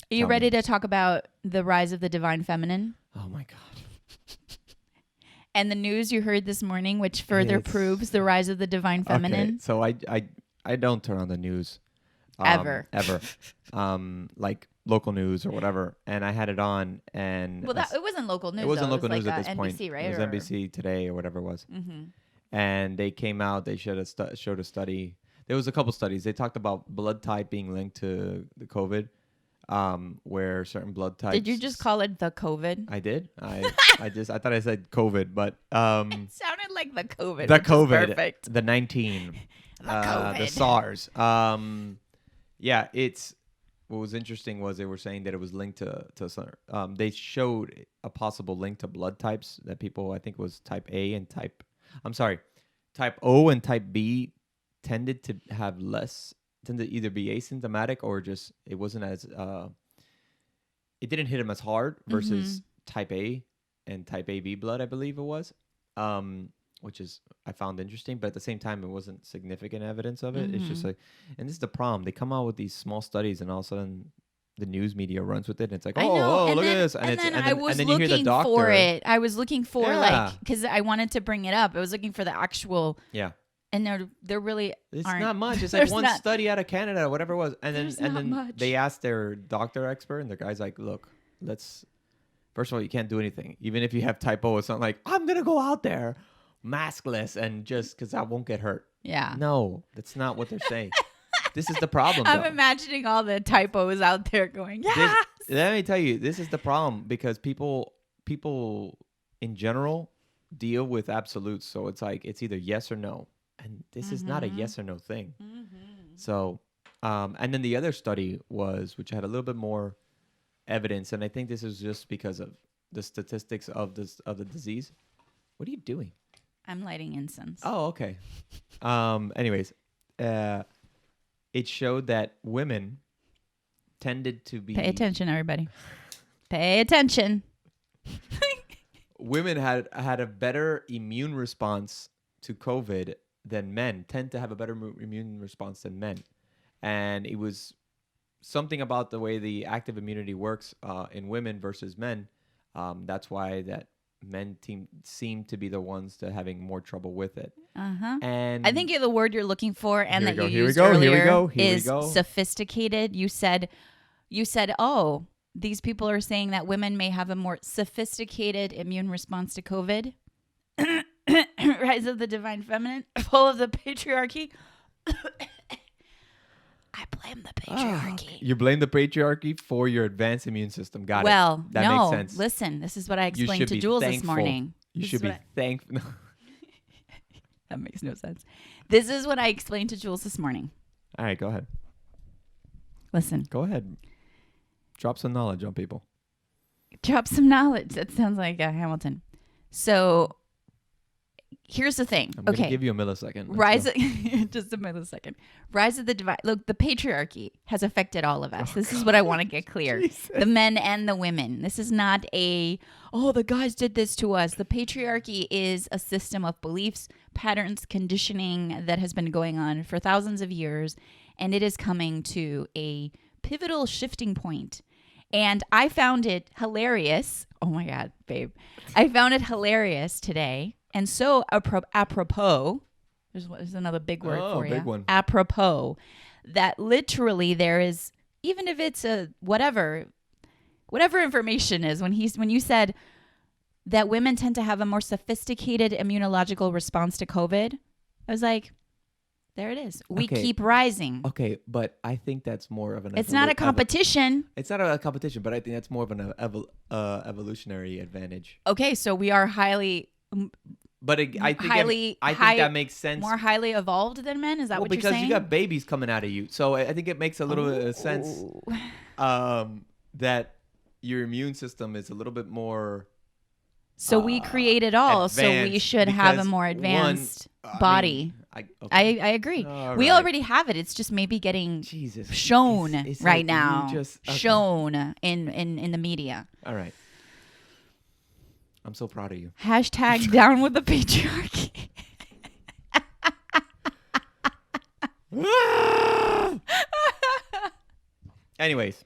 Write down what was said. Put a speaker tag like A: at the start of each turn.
A: Are you ready to talk about the rise of the divine feminine?
B: Oh my God.
A: And the news you heard this morning, which further proves the rise of the divine feminine.
B: Okay, so I don't turn on the news.
A: Ever.
B: Like local news or whatever. And I had it on and...
A: Well, it wasn't local news.
B: It wasn't local
A: news
B: news at this
A: NBC,
B: point.
A: NBC, right?
B: It was NBC Today or whatever it was. Mm-hmm. And they came out, they showed a study. There was a couple studies. They talked about blood type being linked to the COVID. Where certain blood types.
A: Did you just call it the COVID?
B: I did. I thought I said COVID, but
A: it sounded like the COVID.
B: The COVID,
A: perfect.
B: The 19, the SARS. Yeah, what was interesting was they were saying that it was linked to they showed a possible link to blood types that people, I think it was type O and type B tended to either be asymptomatic or just it wasn't as it didn't hit them as hard versus type A and type AB blood, I believe it was, which is I found interesting, but at the same time it wasn't significant evidence of it. It's just like, and this is the problem. They come out with these small studies and all of a sudden the news media runs with it and it's like, oh, look at this. And then you hear the doctor.
A: For it. I was looking for because I wanted to bring it up. I was looking for the actual And there really
B: it's
A: aren't.
B: Not much. It's like one study out of Canada or whatever it was. And then they asked their doctor expert and the guy's like, look, first of all, you can't do anything. Even if you have type O, it's not like, I'm going to go out there maskless and just because I won't get hurt.
A: Yeah.
B: No, that's not what they're saying. This is the problem.
A: I'm imagining all the typos out there going, yes!
B: Let me tell you, this is the problem because people in general deal with absolutes. So it's like, it's either yes or no. And this is not a yes or no thing. So, and then the other study which had a little bit more evidence, and I think this is just because of the statistics of the disease. What are you doing?
A: I'm lighting incense.
B: Oh, okay. Anyways, it showed that women tended to be...
A: Pay attention, everybody. Pay attention.
B: Women had a better immune response to COVID than men, tend to have a better immune response than men. And it was something about the way the active immunity works in women versus men. That's why that men seem to be the ones that having more trouble with it. And
A: I think the word you're looking for and that you used earlier is sophisticated. You said, oh, these people are saying that women may have a more sophisticated immune response to COVID. Rise of the divine feminine, full of the patriarchy. I blame the patriarchy.
B: You blame the patriarchy for your advanced immune system. Got it.
A: Well,
B: that makes sense.
A: Listen, this is what I explained to Jules this morning.
B: You should be thankful.
A: That makes no sense. This is what I explained to Jules this morning.
B: All right, go ahead.
A: Listen.
B: Go ahead. Drop some knowledge on people.
A: Drop some knowledge. That sounds like Hamilton. So here's the thing.
B: I'm going to give you a millisecond.
A: Just a millisecond. Rise of the divine. Look, the patriarchy has affected all of us. This is what I want to get clear. The men and the women. This is not the guys did this to us. The patriarchy is a system of beliefs, patterns, conditioning that has been going on for thousands of years. And it is coming to a pivotal shifting point. And I found it hilarious. Oh my God, babe. I found it hilarious today. And so apropos, there's another big word for you.
B: Big one.
A: Apropos, that literally there is, even if it's a whatever information is, when you said that women tend to have a more sophisticated immunological response to COVID, I was like, there it is. We keep rising.
B: Okay, but I think that's more of an...
A: It's not a competition.
B: It's not a competition, but I think that's more of an evolutionary advantage.
A: Okay, so we are highly...
B: But I think that makes sense.
A: More highly evolved than men? Is that what you're saying?
B: Because you got babies coming out of you. So I think it makes a little bit of sense that your immune system is a little bit more...
A: So we create it all, so we should have a more advanced body. I agree. We already have it. It's just maybe getting shown right now. Shown in the media.
B: All right. I'm so proud of you.
A: Hashtag down with the patriarchy.
B: Anyways,